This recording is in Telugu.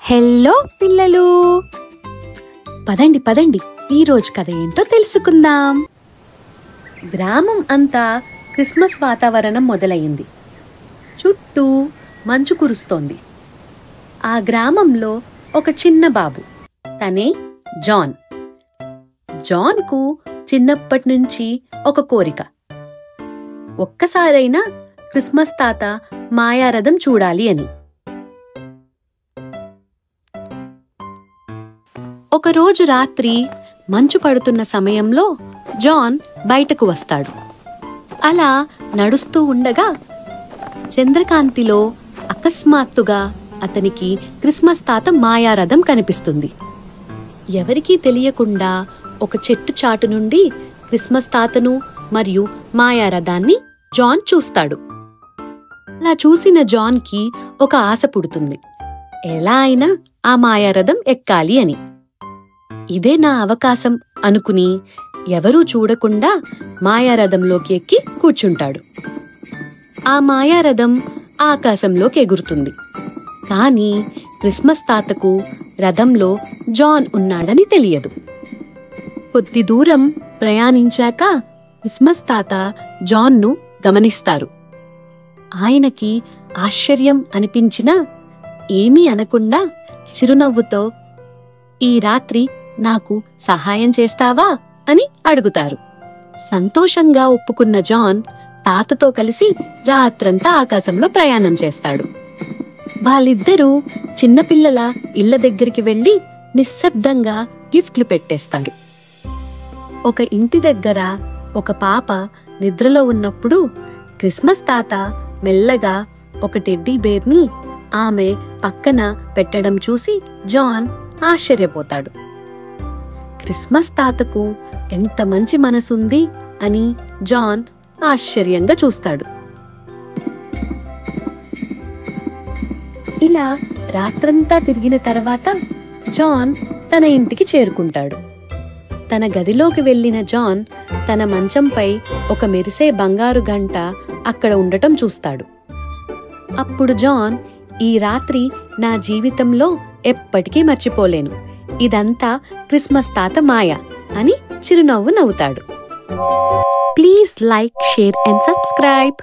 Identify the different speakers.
Speaker 1: హలో పిల్లలు, పదండి పదండి, ఈరోజు కథ ఏంటో తెలుసుకుందాం. గ్రామం అంతా క్రిస్మస్ వాతావరణం మొదలైంది. చుట్టూ మంచు కురుస్తోంది. ఆ గ్రామంలో ఒక చిన్న బాబు, తనే జాన్. జాన్కు చిన్నప్పటి నుంచి ఒక కోరిక. ఒక్కసారైనా క్రిస్మస్ తాత మాయారథం చూడాలి అని. ఒకరోజు రాత్రి మంచు పడుతున్న సమయంలో జాన్ బయటకు వస్తాడు. అలా నడుస్తూ ఉండగా చంద్రకాంతిలో అకస్మాత్తుగా అతనికి క్రిస్మస్ తాత మాయారథం కనిపిస్తుంది. ఎవరికీ తెలియకుండా ఒక చెట్టు చాటు నుండి క్రిస్మస్ తాతను మరియు మాయారథాన్ని జాన్ చూస్తాడు. అలా చూసిన జాన్కి ఒక ఆశ పుడుతుంది, ఎలా అయినా ఆ మాయారథం ఎక్కాలి అని. ఇదే నా అవకాశం అనుకుని ఎవరూ చూడకుండా మాయారథంలోకి ఎక్కి కూర్చుంటాడు. ఆ మాయారథం ఆకాశంలోకి ఎగురుతుంది. కానీ క్రిస్మస్ తాతకు రథంలో జాన్ ఉన్నాడని తెలియదు. కొద్ది దూరం ప్రయాణించాక క్రిస్మస్ తాత జాన్ను గమనిస్తారు. ఆయనకి ఆశ్చర్యం అనిపించినా ఏమీ అనకుండా చిరునవ్వుతో, ఈ రాత్రి నాకు సహాయం చేస్తావా అని అడుగుతారు. సంతోషంగా ఒప్పుకున్న జాన్ తాతతో కలిసి రాత్రంతా ఆకాశంలో ప్రయాణం చేస్తాడు. వాళ్ళిద్దరూ చిన్నపిల్లల ఇళ్ల దగ్గరికి వెళ్లి నిశ్శబ్దంగా గిఫ్ట్లు పెట్టేస్తారు. ఒక ఇంటి దగ్గర ఒక పాప నిద్రలో ఉన్నప్పుడు క్రిస్మస్ తాత మెల్లగా ఒక టెడ్డీ బేర్ని ఆమె పక్కన పెట్టడం చూసి జాన్ ఆశ్చర్యపోతాడు. క్రిస్మస్ తాతకు ఎంత మంచి మనసుంది అని జాన్ ఆశ్చర్యంగా చూస్తాడు. ఇలా రాత్రంతా తిరిగిన తర్వాత జాన్ తన ఇంటికి చేరుకుంటాడు. తన గదిలోకి వెళ్లిన జాన్ తన మంచంపై ఒక మెరిసే బంగారు గంట అక్కడ ఉండటం చూస్తాడు. అప్పుడు జాన్, ఈ రాత్రి నా జీవితంలో ఎప్పటికీ మర్చిపోలేను, ఇదంతా క్రిస్మస్ తాత మాయ అని చిరునవ్వు నవ్వుతాడు. Please like, share and subscribe.